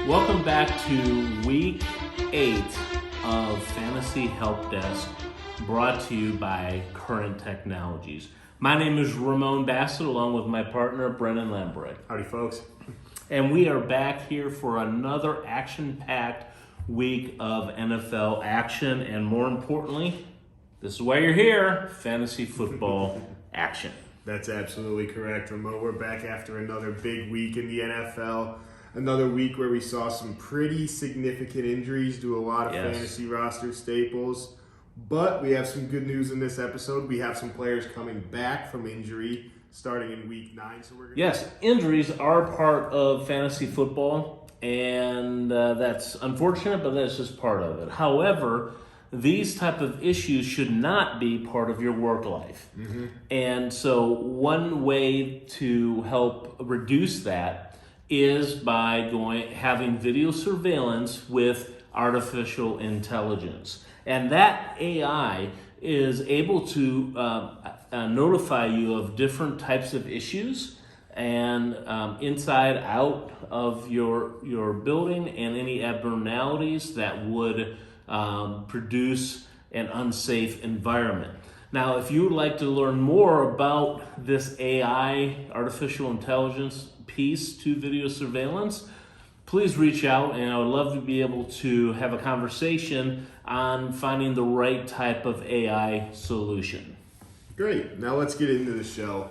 Welcome back to week 8 of Fantasy Help Desk, brought to you by Current Technologies. My name is Ramon Bassett, along with my partner, Brennan and Ramon. Howdy, folks. And we are back here for another action-packed week of NFL action, and more importantly, this is why you're here, fantasy football action. That's absolutely correct, Ramon. We're back after another big week in the NFL. Another week where we saw some pretty significant injuries to a lot of fantasy roster staples. But we have some good news in this episode. We have some players coming back from injury starting in week 9. So we're Injuries are part of fantasy football, and that's unfortunate, but that's just part of it. However, these type of issues should not be part of your work life. Mm-hmm. And so one way to help reduce that is by having video surveillance with artificial intelligence. And that AI is able to notify you of different types of issues and inside out of your building and any abnormalities that would produce an unsafe environment. Now, if you would like to learn more about this AI, artificial intelligence piece to video surveillance, please reach out, and I would love to be able to have a conversation on finding the right type of AI solution. Great. Now let's get into the show.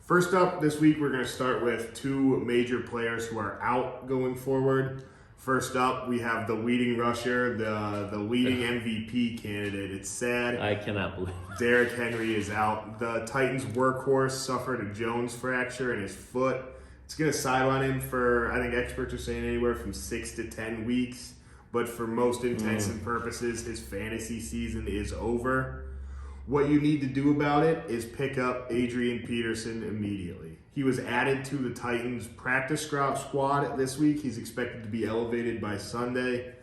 First up this week, we're going to start with 2 major players who are out going forward. First up, we have the leading rusher, the leading MVP candidate. It's sad. I cannot believe it. Derrick Henry is out. The Titans' workhorse suffered a Jones fracture in his foot. It's going to sideline him for, I think experts are saying, anywhere from 6 to 10 weeks. But for most intents and purposes, his fantasy season is over. What you need to do about it is pick up Adrian Peterson immediately. He was added to the Titans practice squad this week. He's expected to be elevated by Sunday.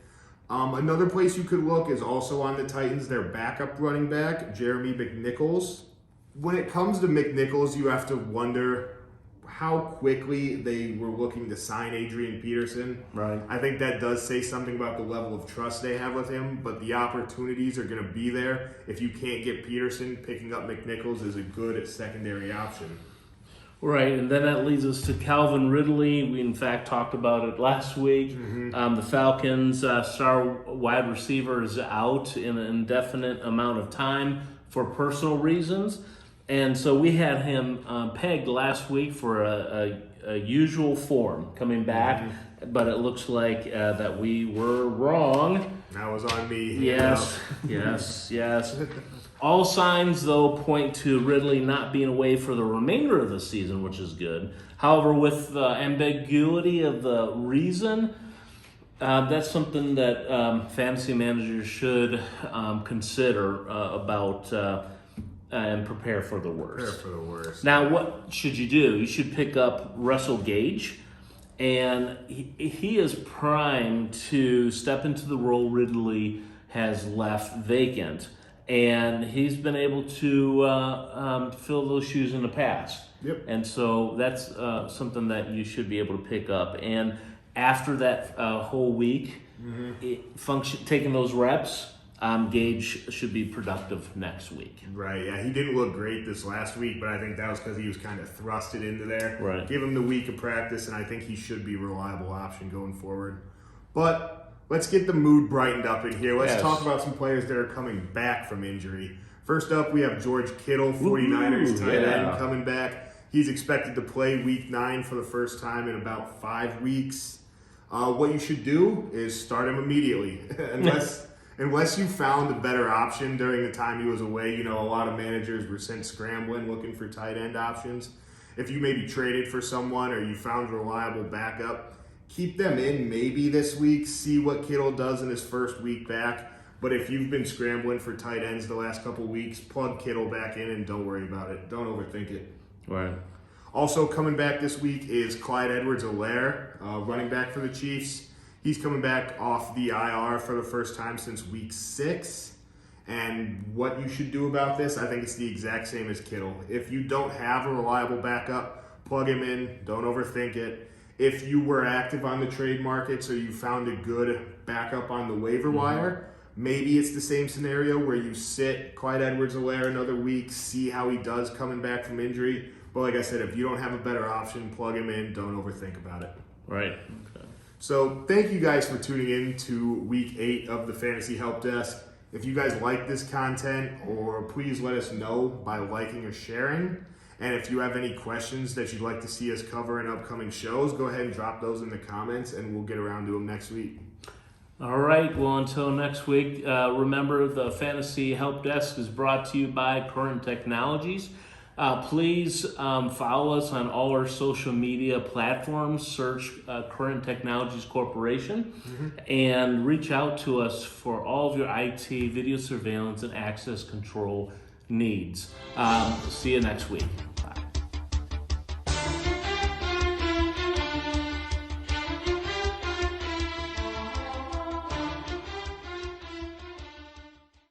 Another place you could look is also on the Titans, their backup running back, Jeremy McNichols. When it comes to McNichols, you have to wonder how quickly they were looking to sign Adrian Peterson. Right. I think that does say something about the level of trust they have with him, but the opportunities are going to be there. If you can't get Peterson, picking up McNichols is a good secondary option. Right, and then that leads us to Calvin Ridley. We, in fact, talked about it last week. Mm-hmm. The Falcons' star wide receiver is out in an indefinite amount of time for personal reasons. And so we had him pegged last week for a usual form coming back, but it looks like that we were wrong. That was on me. Yes. All signs, though, point to Ridley not being away for the remainder of the season, which is good. However, with the ambiguity of the reason, that's something that fantasy managers should consider about and prepare for the worst. Now, what should you do? You should pick up Russell Gage, and he is primed to step into the role Ridley has left vacant. And he's been able to fill those shoes in the past. Yep. And so that's something that you should be able to pick up. And after that whole week, taking those reps, Gage should be productive next week. Right, yeah. He didn't look great this last week, but I think that was because he was kind of thrusted into there. Right. Give him the week of practice, and I think he should be a reliable option going forward. But let's get the mood brightened up in here. Let's talk about some players that are coming back from injury. First up, we have George Kittle, 49ers tight end, coming back. He's expected to play week 9 for the first time in about 5 weeks. What you should do is start him immediately. Unless you found a better option during the time he was away. You know, a lot of managers were sent scrambling looking for tight end options. If you maybe traded for someone or you found a reliable backup, keep them in maybe this week, see what Kittle does in his first week back. But if you've been scrambling for tight ends the last couple weeks, plug Kittle back in and don't worry about it. Don't overthink it. Right. Also coming back this week is Clyde EdwardsHelaire, running back for the Chiefs. He's coming back off the IR for the first time since week 6. And what you should do about this, I think it's the exact same as Kittle. If you don't have a reliable backup, plug him in. Don't overthink it. if you were active on the trade market, so you found a good backup on the waiver wire, maybe it's the same scenario where you sit Clyde EdwardsHelaire another week, see how he does coming back from injury. But like I said, if you don't have a better option, plug him in. Don't overthink about it. Right. Okay. So thank you guys for tuning in to week 8 of the Fantasy Help Desk. If you guys like this content, or please let us know by liking or sharing. And if you have any questions that you'd like to see us cover in upcoming shows, go ahead and drop those in the comments and we'll get around to them next week. All right. Well, until next week, remember the Fantasy Help Desk is brought to you by Current Technologies. Please follow us on all our social media platforms. Search Current Technologies Corporation and reach out to us for all of your IT, video surveillance, and access control needs. See you next week. Bye.